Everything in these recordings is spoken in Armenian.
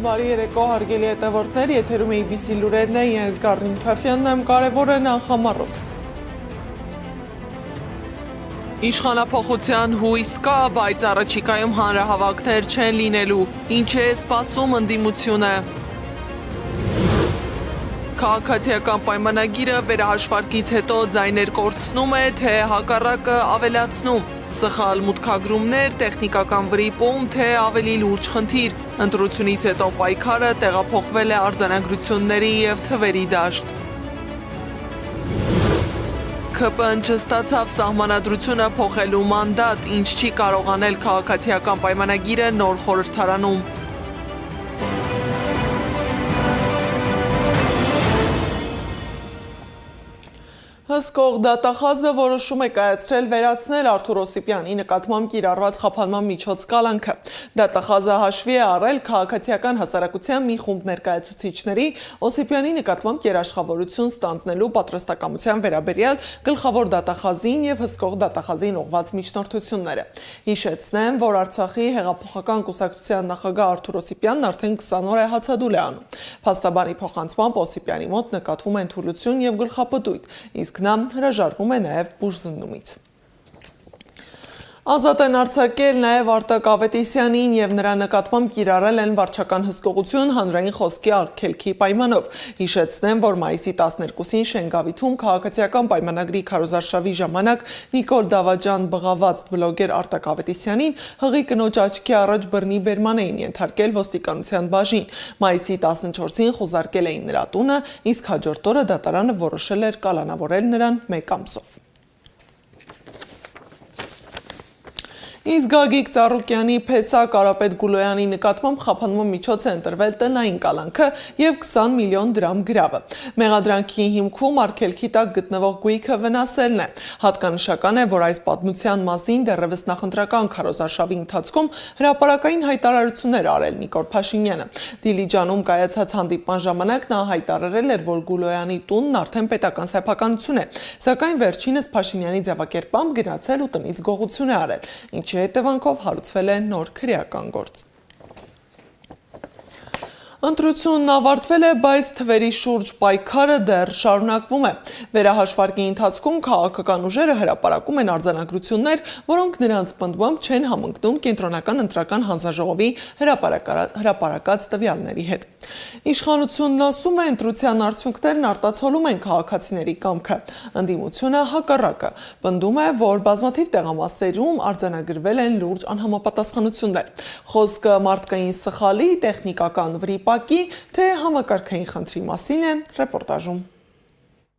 Բարի երեկո հարգելի հետևորդներ, եթերում ABC լուրերն է, ես Գառնիկ Թաֆյանն եմ, կարևորը նախամարոտ։ Իշխանափոխության հույս կա, բայց առաջիկայում հանրահավաքներ չեն լինելու, ինչ է սպասում ընդդիմությունը։ Քաղաքացիական պայմանագիրը վերահաշվարկից հետո ձայներ կորցնում է, թե հակառակը ավելացնում։ Սխալ մուտքագրումներ, տեխնիկական վրիպում, թե ավելի լուրջ խնդիր։ Ընտրությունից հետո պայքարը տեղափոխվել է արձանագրությունների և թվերի դաշտ։ ՔՊ-ն չստացավ սահմանադրությունը փոխելու մանդատ, ինչ չի կարող անել քաղաքացիական պայմանագիրը նոր խորհրդարանում։ Հսկող դատախազը որոշում է կայացրել վերացնել Արթուր Օսիպյանի նկատմամբ կիրառված խափանման միջոց կալանքը։ Դատախազը հաշվի է առել քաղաքացիական հասարակության մի խումբ ներկայացուցիչների Օսիպյանի նկատմամբ երաշխավորություն ստանձնելու պատրաստակամության վերաբերյալ գլխավոր դատախազին և հսկող դատախազին ուղղված միջնորդությունները։ Հիշեցնեմ, որ Արցախի հեղափոխական կուսակցության նախագահ Արթուր Օսիպյանն արդեն 20 օր է հացադուլ է անում։ Փաստաբանի փոխանցմամբ Օսիպյանի մոտ նկատվում են թուլություն և գլխապտույտ, իսկ նա հրաժարվում է նաև բուժզննումից։ Ազատ են արձակել նաև Արտակ Ավետիսյանին և նրա նկատմամբ կիրառել են վարչական հսկողություն հանրային խոսքի արգելքի պայմանով։ Հիշեցնեմ, որ մայիսի 12-ին Շենգավիթում քաղաքացիական պայմանագրի քարոզարշավի ժամանակ Նիկոլ Դավաճան բղաված բլոգեր Արտակ Ավետիսյանին հղի կնոջ աչքի առաջ բռնի բերման էին ենթարկել ոստիկանության բաժին։ Մայիսի 14-ին խուզարկել էին նրա տունը, իսկ հաջորդ օրը դատարանը որոշել էր կալանավորել նրան 1 ամսով։ Իսկ Գագիկ Ծառուկյանի փեսա Կարապետ Գուլոյանի նկատմամբ խափանման միջոց է ընտրվել տնային կալանքը և 20 միլիոն դրամ գրավը։ Մեղադրանքի հիմքում արգելքի տակ գտնվող գույքը վնասելն է։ Հատկանշական է, որ այս պատմության մասին դեռևս նախընտրական քարոզարշավի ընթացքում հրապարակային հայտարարություններ արել Նիկոլ Փաշինյանը։ Դիլիջանում կայացած հանդիպման ժամանակ նա հայտարարել էր, որ Գուլոյանի տունն արդեն պետական սեփականություն է, սակայն վերջինս Փաշինյանի ձևակերպամբ գնացել ու տնից գողություն է արել, ինչի հետևանքով հարուցվել է նոր քրեական գործ։ Ընտրությունն ավարտվել է, բայց թվերի շուրջ պայքարը դեռ շարունակվում է։ Վերահաշվարկի ընթացքում քաղաքական ուժերը հրապարակում են արձանագրություններ, որոնք նրանց պնդմամբ չեն համընկնում կենտրոնական ընտրական հանձնաժողովի հրապարակած տվյալների հետ։ Իշխանությունն ասում է, ընտրության արդյունքներն արտացոլում են քաղաքացիների կամքը։ Ընդդիմությունը հակառակը պնդում է, որ բազմաթիվ տեղամասերում արձանագրվել են լուրջ անհամապատասխանություններ։ Խոսքը մարդկային սխալի, տեխնիկական վրիպակի, թե համակարգային խնդրի մասին է ռեպորտաժում։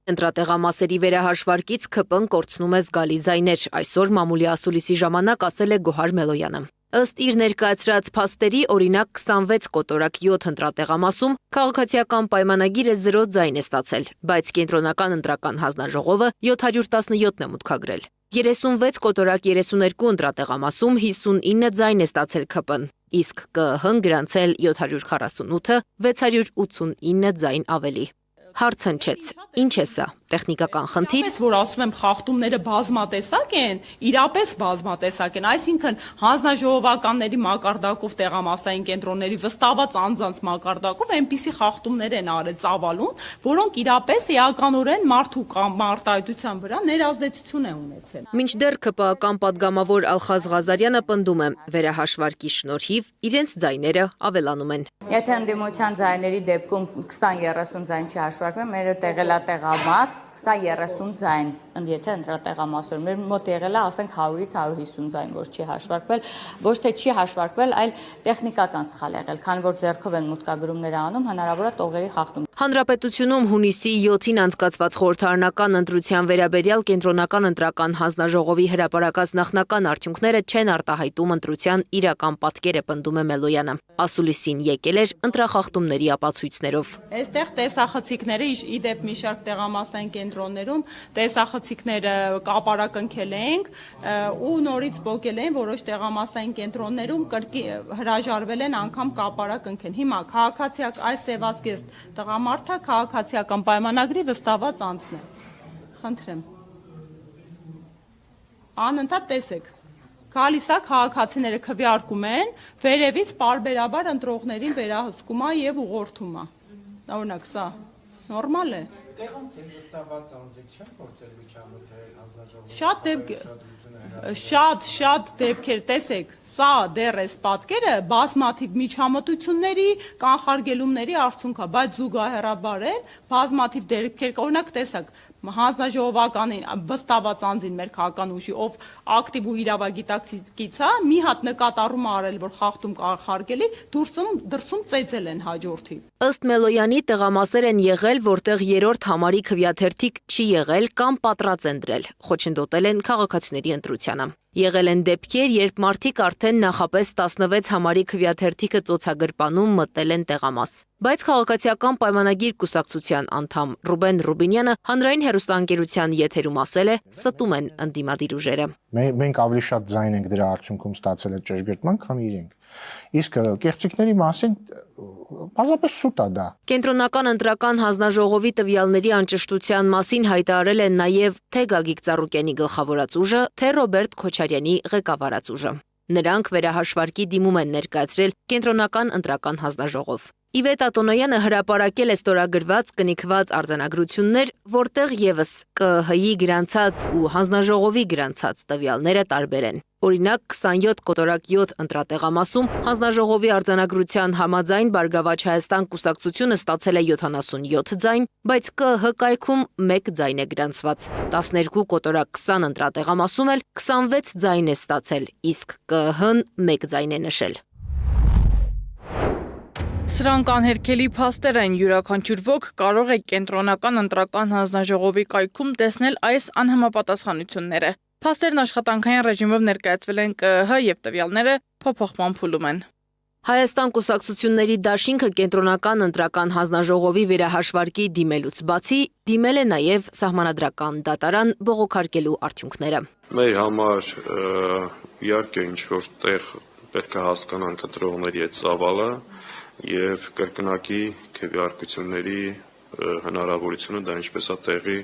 Ընտրատեղամասերի վերահաշվարկից ՔՊ-ն կորցնում է զգալի ձայներ, այսօր մամուլի ասուլիսի ժամանակ ասել է Գոհար Մելոյանը։ Ըստ իր ներկայացրած փաստերի, օրինակ 26 կոտորակ 7 ընտրատեղամասում քաղաքացիական պայմանագիրը 0 ձայն է ստացել, բայց կենտրոնական ընտրական հանձնաժողովը 717-ն է մուտքագրել։ 36 կոտորակ 32 ընտրատեղամասում 59 ձայն է ստացել ՔՊ-ն, իսկ ԿԸՀ-ն գրանցել 748-ը 689 ձայն ավելի։ Հարց հնչեց, ինչ է սա, տեխնիկական խնդիր։ Որ ասում եմ խախտումները բազմատեսակ են, իրապես բազմատեսակ են, այսինքն հանձնաժողովականների մակարդակով տեղամասային կենտրոնների վստահված անձանց մակարդակով այնպիսի խախտումներ են արել ծավալուն, որոնք իրապես էականորեն մարդու կամ արտահայտության վրա ներազդեցություն է ունեցել։ Մինչդեռ ՔՊԱ-ական պատգամավոր Ալխազ Ղազարյանը պնդում է, վերահաշվարկի շնորհիվ իրենց ձայները ավելանում են։ Եթե ընդդիմության ձայների դեպքում 20-30 ձայն չի հաշվարկվում, մերը տեղելա տեղամաս 20-30 ձայն, եթե ընտրատեղամասում մեր մոտ եղել է, ասենք 100-ից 150 ձայն, որ չի հաշվարկվել, ոչ թե չի հաշվարկվել, այլ տեխնիկական սխալ եղել, քանի որ ձեռքով են մուտքագրումներ անում, հնարավոր է տողերի խախտում։ Հանրապետությունում հունիսի 7-ին անցկացված խորհրդարանական ընտրության վերաբերյալ կենտրոնական ընտրական հանձնաժողովի հրապարակած նախնական արդյունքները չեն արտահայտում ընտրության իրական պատկերը, պնդում է Մելոյանը։ Ասուլիսին եկել էր ընտրախախտումների ապացույցներով։ Այստեղ տեսախցիկները ի դեպ մի շարք տեղամասային կենտրոններում տեսախցիկները կապարակնքել ենք ու նորից փոկել են որոշ տեղամասային կենտրոններում հրաժարվել են անգամ կապարակնքեն։ Հիմա քաղաքացիական այս սևազգեստ տղամարդը քաղաքացիական պայմանագրի վստահված անձն է։ Խնդրեմ։ Անընդհատ տեսեք։ Գալիս է քաղաքացիները քվեարկում են, վերևից պարբերաբար ընտրողներին վերահսկում է եւ ուղղորդում է։ Օրինակ, սա նորմալ է։ Տեղանցին վստահված անձիկ չեն փորձել միջամտել հանձնաժողովի։ Շատ դեպքեր, տեսեք, սա դեռ էս պատկերը բազմաթիվ միջամտությունների, կանխարգելումների արդյունք է, բայց զուգահեռաբար էլ բազմաթիվ դեպքեր, օրինակ տեսակ, հանձնաժողովականին վստահված անձին մեր քաղաքական ուժի, ով ակտիվ ու իրավագիտակից է, մի հատ նկատառում արել, որ խախտում կանխարգելի, դրսում ծեծել են հաջորդի։ Ըստ Մելոյանի տեղամասեր են եղել, որտեղ երրորդ համարի քվեաթերթիկ չի եղել կամ պատրած են դրել, խոչընդոտել են քաղաքացիների ընտրությանը։ Եղել են դեպքեր, երբ մարդիկ արդեն նախապես 16 համարի քվեաթերթիկը ծոցագրպանում մտել են տեղամաս։ Բայց քաղաքացիական պայմանագիր կուսակցության անդամ Ռուբեն Ռուբինյանը հանրային հեռուստաընկերության եթերում ասել է, ստում են ընդդիմադիր ուժերը։ Մենք ավելի շատ ձայն ենք դրա արդյունքում ստացել այդ ճշգրտման, քան իրենք։ Իսկ կեղծիքների մասին պարզապես սուտ է դա։ Կենտրոնական ընտրական հանձնաժողովի տվյալների անճշտության մասին հայտարարել են նաև թե Գագիկ Ծառուկյանի գլխավորած ուժը, թե Ռոբերտ Քոչարյանի ղեկավարած ուժը։ Նրանք վերահաշվարկի դիմում են ներկայացրել Կենտրոնական ընտրական հանձնաժողով։ Իվետ Ատոնոյանը հրապարակել է ստորագրված կնիքված արձանագրություններ, որտեղ եւս ԿԸՀ-ի գրանցած ու հանձնաժողովի գրանցած տվյալները տարբեր են։ Օրինակ 27 կոտորակ 7 ընտրատեղամասում հանձնաժողովի արձանագրության համաձայն Բարգավաճ Հայաստան կուսակցությունը ստացել է 77 ձայն, բայց ԿԸՀ կայքում 1 ձայն է գրանցված։ 12 կոտորակ 20 ընտրատեղամասում էլ 26 ձայն է ստացել, իսկ ԿԸՀ-ն 1 ձայն է նշել։ Սրանք անհերքելի փաստեր են, յուրաքանչյուր ոք կարող է Կենտրոնական ընտրական հանձնաժողովի կայքում տեսնել այս անհամապատասխանությունները։ Փաստերն աշխատանքային ռեժիմով ներկայացվել են ԿԸՀ եւ տվյալները փոփոխման փուլում են։ Հայաստան կուսակցությունների դաշինքը Կենտրոնական ընտրական հանձնաժողովի վերահաշվարկի դիմելուց բացի դիմել է նաև սահմանադրական դատարան բողոքարկելու արդյունքները։ Մեր համար իհարկե ինչ-որ տեղ պետք է հասկանանք ընտրողների այդ ծավալը եւ կրկնակի քվեարկությունների հնարավորությունը դա ինչպես է տեղի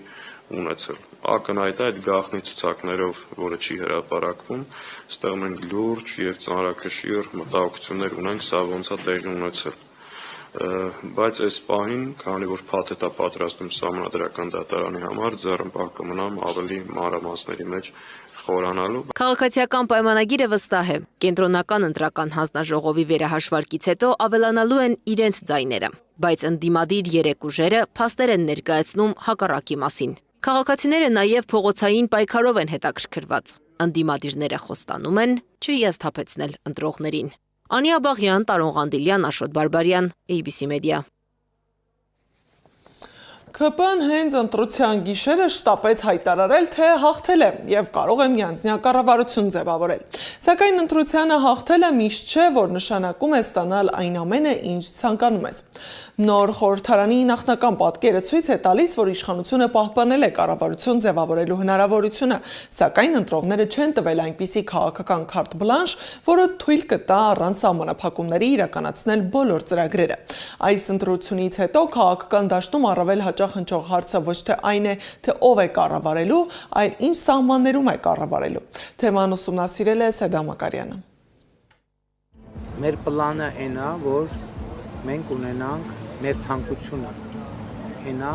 ունեցել։ Ակնհայտ է այդ գաղտնի ցուցակներով, որը չի հրապարակվում, ստեղ մենք լուրջ եւ ծանրակշիռ մտահոգություններ ունենք, սա ոնց է տեղի ունեցել։ Բայց այս պահին, քանի որ փաթեթ է պատրաստում սահմանադրական դատարանի համար, ձեռնպահ կմնամ ավելի մանրամասների մեջ խորանալու։ Քաղաքացիական պայմանագիրը վստահ է։ Կենտրոնական ընտրական հանձնաժողովի վերահաշվարկից հետո ավելանալու են իրենց ձայները, բայց ընդդիմադիր երեք ուժերը փաստեր են ներկայացնում հակառակի մասին։ Քաղաքացիները նաև փողոցային պայքարով են հետաքրքրված։ Ընդդիմադիրները խոստանում են չհիասթափեցնել ընտրողներին։ Անի Աբաղյան, Տարոն Ղանդիլյան, Աշոտ Բարբարյան, ABC Media։ ԿՊ-ն հենց ընտրության գիշերը շտապեց հայտարարել, թե հաղթել է եւ կարող է միանձնյա կառավարություն ձևավորել։ Սակայն ընտրությանը հաղթելը միշտ չէ, որ նշանակում է ստանալ այն ամենը, ինչ ցանկանում ես։ Նոր խորհրդարանի նախնական պատկերը ցույց է տալիս, որ իշխանությունը պահպանել է կառավարություն ձևավորելու հնարավորությունը, սակայն ընտրողները չեն տվել այնպիսի քաղաքական քարտ բլանշ, որը թույլ կտա առանց սահմանափակումների իրականացնել բոլոր ծրագրերը։ Այս ընտրությունից հետո քաղաքական դաշտում առավել հաճախ հնչող հարցը ոչ թե այն է, թե ով է կառավարելու, այլ ինչ սահմաններում է կառավարելու։ Թեման ուսումնասիրել է Սեդա Մակարյանը։ Մեր պլանը այն է, որ մենք ունենանք մեր ցանկությունը այնա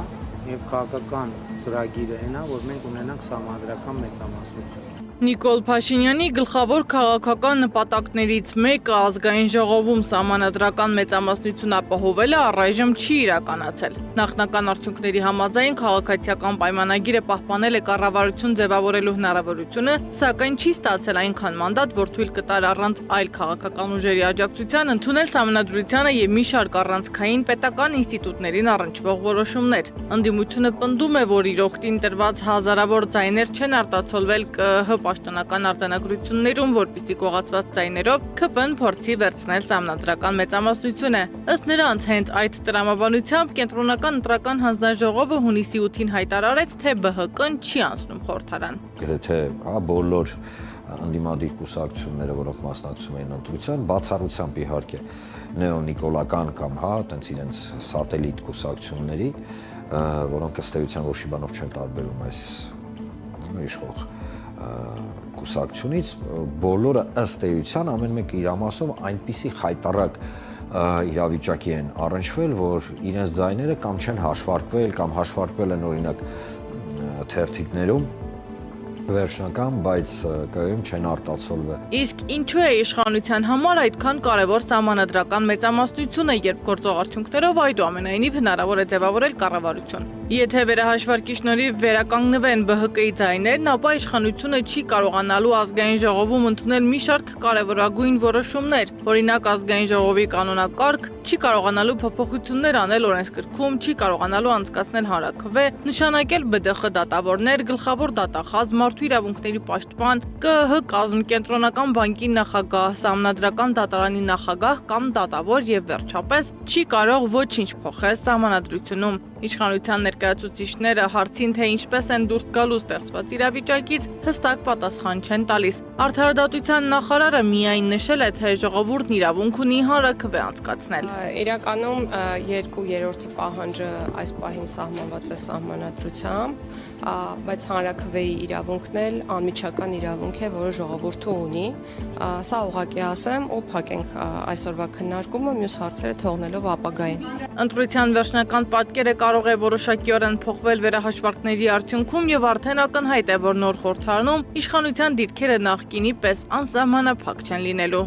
եւ քաղաքական ծրագիրը այնա, որ մենք ունենանք սահմանադրական մեծամասնություն։ Նիկոլ Փաշինյանի գլխավոր քաղաքական նպատակներից մեկը ազգային ժողովում սահմանադրական մեծամասնություն ապահովելը առայժմ չի իրականացել։ Նախնական արդյունքների համաձայն քաղաքացիական պայմանագիրը պահպանել է կառավարություն ձևավորելու հնարավորությունը, սակայն չի ստացել այնքան մանդատ, որ թույլ կտար առանց այլ քաղաքական ուժերի աջակցության ընդունել սահմանադրությանը եւ մի շարք առանցքային պետական ինստիտուտներին առնչվող որոշումներ։ Ընդդիմությունը պնդում է, որ իր օգտին տրված հազարավոր ձայներ չեն արտացոլվել ԿԸՀ պաշտոնական արձանագրություններում, որպիսի կողացված ձայներով ԿՊ-ն փորձի վերցնել սահմանադրական մեծամասնությունը։ Ըստ նրանց, հենց այդ տրամաբանությամբ Կենտրոնական ընտրական հանձնաժողովը հունիսի 8-ին հայտարարեց, թե ԲՀԿ-ն չի անցնում խորհրդարան։ Գրեթե բոլոր ընդդիմադիր կուսակցությունները, որոնք մասնակցում էին ընտրության, բացառությամբ իհարկե նեոնիկոլական կամ այտենց իրենց սատելիտ կուսակցությունների, որոնք ըստ էության ոչ մի բանով չեն տարբերում այս իշխող կուսակցությունից բոլորը ըստ էության ամեն մեկը իր ամասով այնպիսի խայտառակ իրավիճակի են առնչվել, որ իրենց ձայները կամ չեն հաշվարկվել, կամ հաշվարկվել են օրինակ թերթիկներում վերջնական, բայց ԿԸ-ում չեն արտացոլվել։ Իսկ ինչու է իշխանության համար այդքան կարևոր սահմանադրական մեծամասնությունը, երբ գործող արդյունքներով այդուամենայնիվ հնարավոր է ձևավորել կառավարություն։ Եթե վերահաշվարկի շնորհիվ վերականգնվեն ԲՀԿ-ի ձայներն, ապա իշխանությունը չի կարողանալու ազգային ժողովում ընդունել մի շարք կարևորագույն որոշումներ, օրինակ ազգային ժողովի կանոնակարգ, չի կարողանալու փոփոխություններ անել օրենսգրքում, չի կարողանալու անցկացնել հանրաքվե, նշանակել ԲԴԽ դատավորներ, գլխավոր դատախազ, մարդու իրավունքների պաշտպան, ԿԸՀ կազմկենտրոնական բանկի նախագահ, սահմանադրական դատարանի նախագահ կամ դատավոր եւ վերջապես չի կարող ոչինչ փոխել սահմանադրությունում։ Իշխանության ներկայացուցիչները հարցին, թե ինչպես են դուրս գալու ստեղծված իրավիճակից, հստակ պատասխան չեն տալիս։ Արդարադատության նախարարը միայն նշել է, թե ժողովուրդն իրավունք ունի հանրաքվե անցկացնել։ Իրականում 2/3 պահանջը այս պահին սահմանված է սահմանադրությամբ, բայց հանրաքվեի իրավունքն էլ անմիջական իրավունք է, որը ժողովուրդը ունի։ Սա ուղղակի ասեմ ու փակենք այսօրվա քննարկումը, մյուս հարցերը թողնելով ապագային։ Ընտրության վերջնական պատկերը կարող է որոշակիորեն փոխվել վերահաշվարկների արդյունքում եւ արդեն ակնհայտ է, որ նոր խորհրդարանում իշխանության դիրքերը նախկինի պես անսահմանափակ չեն լինելու։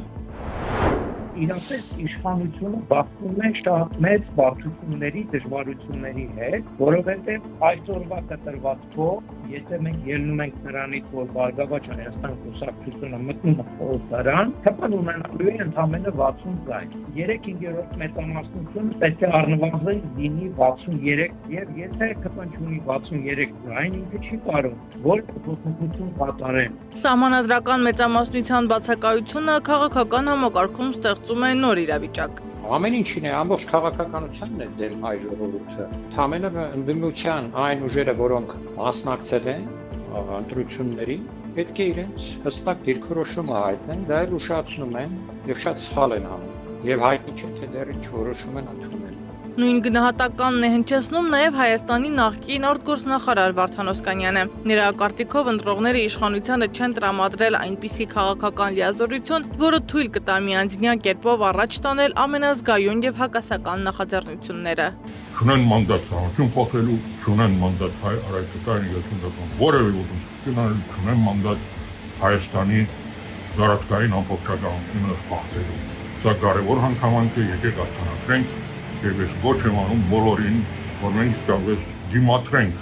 Իրապես իշխանությունը բախվում է շատ մեծ բարդությունների, դժվարությունների հետ, որովհետև այսօրվա կտրվածքով, եթե մենք ելնում ենք նրանից, որ Բարգավաճ Հայաստան կուսակցությունը մտնում է խորհրդարան, թվան ունենալու է ընդամենը 60 ձայն։ 3/5 մեծամասնությունը պետք է առնվազն լինի 63 եւ եթե ԿՊ ունի 63 ձայն, ինքը չի կարող որևէ փոփոխություն կատարել։ Սահմանադրական մեծամասնության բացակայությունը քաղաքական համակարգում ստեղծում է նոր իրավիճակ։ Ամեն ինչին է, ամբողջ քաղաքականությանն է դեմ հայ ժողովուրդը։ Թամենը ընդդիմության այն ուժերը, որոնք մասնակցել են ընտրություններին, պետք է իրենց հստակ դիրքորոշումը հայտնեն, դա էլ ուշացնում են եւ շատ սխալ են անում։ Եվ հայտնի չէ, թե դեռ ինչ որոշում են ընդունել։ Նույն գնահատականն է հնչեցնում նաև Հայաստանի նախկին արտգործնախարար Վարդան Օսկանյանը։ Նրա կարծիքով ընտրողները իշխանությանը չեն տրամադրել այնպիսի քաղաքական լիազորություն, որը թույլ կտա միանձնյա կերպով առաջ տանել ամենազգայուն եւ հակասական նախաձեռնությունները։ Չունեն մանդատ հանրություն փոխելու, չունեն մանդատ հայ առաքելության յուրաքանչյուր որևէ ոդություն, չունեն մանդատ Հայաստանի զարգացման ամբողջականությունը խախտելու։ Սա կարևոր հանգամանք է, եկեք արձանագրենք եւ ես ոչ եմ անում բոլորին, որ մենք իսկապես դիմացրենք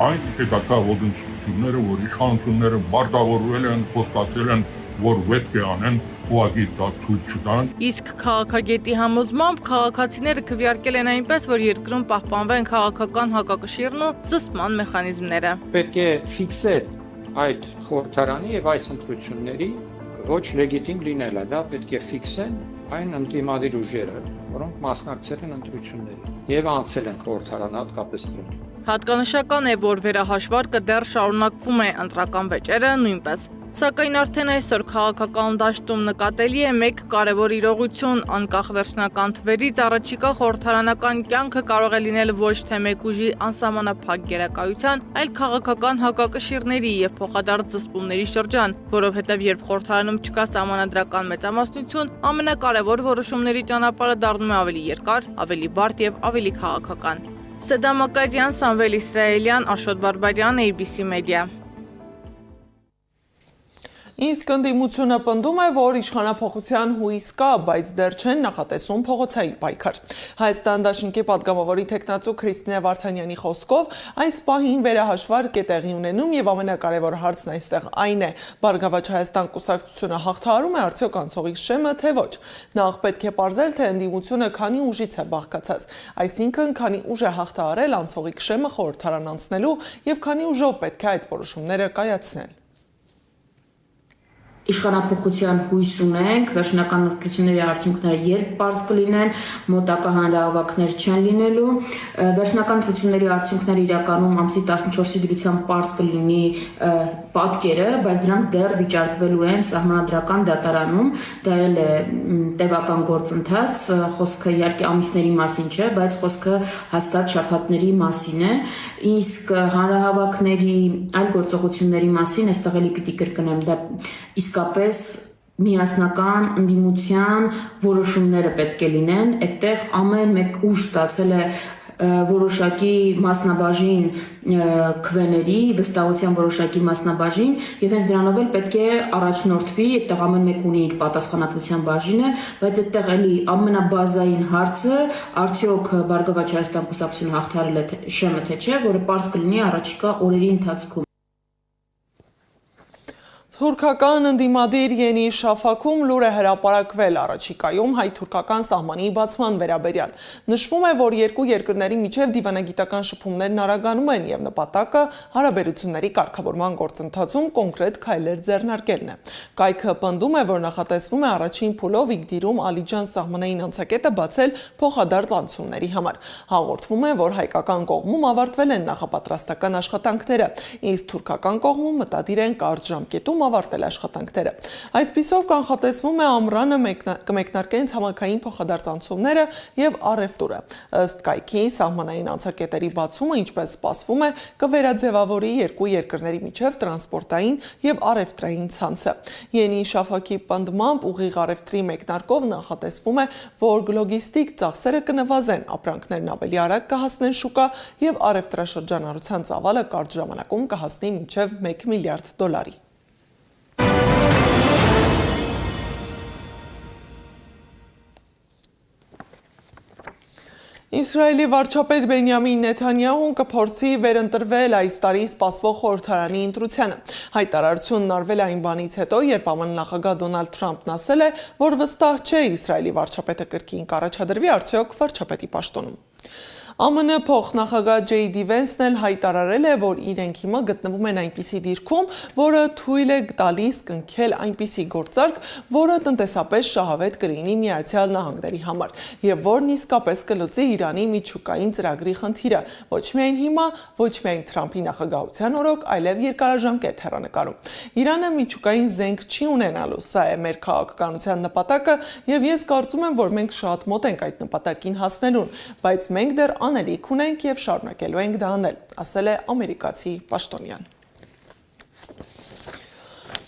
այն հետաքրքիր ոդությունները, որ իշխանությունները բարտավորվել են, խոստացել են, որ պետք է անեն, ուղղակի դա թույլ չտան։ Իսկ քաղաքագետի համոզմամբ քաղաքացիները քվեարկել են այնպես, որ երկրում պահպանվեն քաղաքական հակակշիռն ու զսպման մեխանիզմները։ Պետք է ֆիքսել այդ խորհրդարանի եւ այս ընտրությունների ոչ լեգիտիմ լինելը, դա պետք է ֆիքսեն այն ընդդիմադիր ուժերը, որոնք մասնակցել են ընտրություններին եւ անցել են խորհրդարան հատկապես դրան։ Հատկանշական է, որ վերահաշվարկը դեռ շարունակվում է, ընտրական վեճերը նույնպես։ Սակայն արդեն այսօր քաղաքական դաշտում նկատելի է մեկ կարևոր իրողություն, անկախ վերջնական թվերից առաջիկա խորհրդարանական կյանքը կարող է լինել ոչ թե մեկ ուժի անսահմանափակ գերակայության, այլ քաղաքական հակակշիռների եւ փոխադարձ զսպումների շրջան, որովհետեւ երբ խորհրդարանում չկա սահմանադրական մեծամասնություն, ամենակարևոր որոշումների ճանապարհը դառնում է ավելի երկար, ավելի բարդ եւ ավելի քաղաքական։ Սեդա Մակարյան, Սամվել Իսրայելյան, Աշոտ Բարբարյան, ABC Media։ Իսկ ընդդիմությունը պնդում է, որ իշխանափոխության հույս կա, բայց դեռ չեն նախատեսում փողոցային պայքար։ Հայաստան դաշնքի պատգամավորի տեխնացու Քրիստինե Վարդանյանի խոսքով այս պահին վերահաշվարկ է տեղի ունենում եւ ամենակարևոր հարցն այստեղ այն է՝ Բարգավաճ Հայաստան կուսակցությունը հաղթահարում է արդյոք անցողիկ շեմը, թե ոչ։ Նախ պետք է պարզել, թե ընդդիմությունը քանի ուժից է բաղկացած, այսինքն քանի ուժ է հաղթահարել անցողիկ շեմը խորհրդարան անցնելու եւ քանի ուժով պետք է այդ որոշումները կայացնել։ Իշխանափոխության հույս ունենք, վերջնական ընտրությունների արդյունքները երբ պարզ կլինեն, մոտակա հանրահավաքներ չեն լինելու, վերջնական ընտրությունների արդյունքները իրականում ամսի 14-ի դրությամբ պարզ կլինի պատկերը, բայց դրանք դեռ վիճարկվելու են սահմանադրական դատարանում, դա էլ է տևական գործընթաց, խոսքը իհարկե ամիսների մասին չէ, բայց խոսքը հաստատ շաբաթների մասին է, իսկ հանրահավաքների այլ գործողությունների մասին այստեղ էլի պիտի կրկնեմ, դա իսկապես միասնական ընդդիմության որոշումները պետք է լինեն, այդտեղ ամեն մեկ ուժ ստացել է որոշակի մասնաբաժին քվեների, վստահության որոշակի մասնաբաժին եւ հենց դրանով էլ պետք է առաջնորդվի, այդտեղ ամեն մեկ ունի իր պատասխանատվության բաժինը, բայց այդտեղ էլի ամենաբազային հարցը արդյոք Բարգավաճ Հայաստան կուսակցությունը հաղթարել է շեմը թե չէ, որը պարզ կլինի առաջիկա օրերի ընթացքում։ Թուրքական ընդդիմադիր Ենի Շաֆաքում լուր է հրապարակվել առաջիկայում հայ-թուրքական սահմանի բացման վերաբերյալ։ Նշվում է, որ երկու երկրների միջև դիվանագիտական շփումներն արագանում են եւ նպատակը հարաբերությունների կարգավորման գործընթացում կոնկրետ քայլեր ձեռնարկելն է։ Կայքը պնդում է, որ նախատեսվում է առաջին փուլով Իգդիրում Ալիջան սահմանային անցակետը բացել փոխադարձ անցումների համար։ Հաղորդվում է, որ հայկական կողմում ավարտվել են նախապատրաստական աշխատանքները, իսկ թուրքական կողմում մտադիր են կարճ ժամկետում ավարտել աշխատանքները։ Այսպիսով կանխատեսվում է ամռանը կմեկնարկեն ցամաքային փոխադարձ անցումները եւ առևտուրը։ Ըստ կայքի սահմանային անցակետերի բացումը, ինչպես սպասվում է, կվերաձևավորի երկու երկրների միջև տրանսպորտային եւ առևտրային ցանցը։ Ենի Շաֆակի պնդմամբ ուղիղ առևտրի մեկնարկով նախատեսվում է, որ լոգիստիկ ծախսերը կնվազեն, ապրանքներն ավելի արագ կհասնեն շուկա եւ առևտրաշրջանառության ծավալը կարճ ժամանակում կհասնի մինչեւ $1 միլիարդ։ Իսրայելի վարչապետ Բենյամին Նեթանյահուն կփորձի վերընտրվել այս տարի սպասվող խորհրդարանի ընտրությանը։ Հայտարարությունն արվել է այն բանից հետո, երբ ԱՄՆ նախագահ Դոնալդ Թրամփն ասել է, որ վստահ չէ Իսրայելի վարչապետը կրկին կառաջադրվի արդյոք վարչապետի պաշտոնում։ ԱՄՆ փոխնախագահ Ջեյդի Վենսն էլ հայտարարել է, որ իրենք հիմա գտնվում են այնպիսի դիրքում, որը թույլ է տալիս կնքել այնպիսի գործարք, որը տնտեսապես շահավետ կլինի Միացյալ Նահանգների համար, եւ որն իսկապես կլուծի Իրանի միջուկային ծրագրի խնդիրը, ոչ միայն հիմա, ոչ միայն Թրամփի նախագահության օրոք, այլև երկարաժամկետ հեռանկարում։ Իրանը միջուկային զենք չի ունենալու, սա է մեր քաղաքականության նպատակը, եւ ես կարծում եմ, որ մենք շատ մոտ ենք այդ նպատակին հասնելուն, բայց մենք դեռ անելիք ունենք եւ շարունակելու ենք դա անել, ասել է ամերիկացի պաշտոնյան։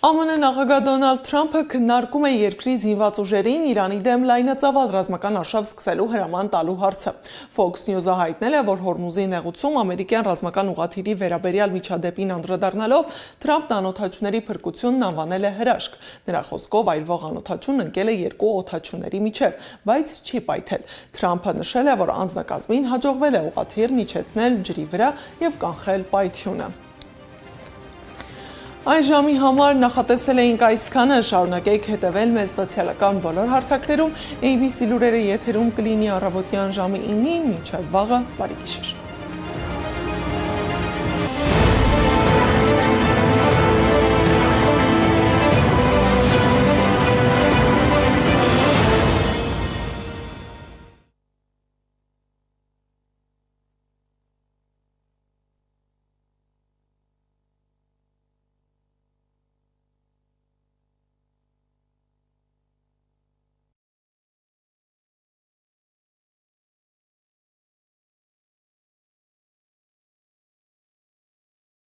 ԱՄՆ նախագահ Դոնալդ Թրամփը քննարկում է երկրի զինված ուժերին Իրանի դեմ լայնածավալ ռազմական արշավ սկսելու հրաման տալու հարցը։ Fox News-ը հայտնել է, որ Հորմուզի նեղուցում ամերիկյան ռազմական ուղղաթիռի վերաբերյալ միջադեպին անդրադառնալով Թրամփն անօդաչուների փրկությունն անվանել է հրաշք։ Նրա խոսքով այրվող անօդաչուն ընկել է երկու օդաչուների միջև, բայց չի պայթել։ Թրամփը նշել է, որ անձնակազմին հաջողվել է ուղղաթիռն իջեցնել ջրի վրա եւ կանխել պայթյունը։ Այս ժամի համար նախատեսել էինք այսքանը, շարունակեք հետևել մեզ սոցիալական բոլոր հարթակներում, ABC լուրերը եթերում կլինի առավոտյան ժամը 9-ին, մինչև վաղը բարի գիշեր։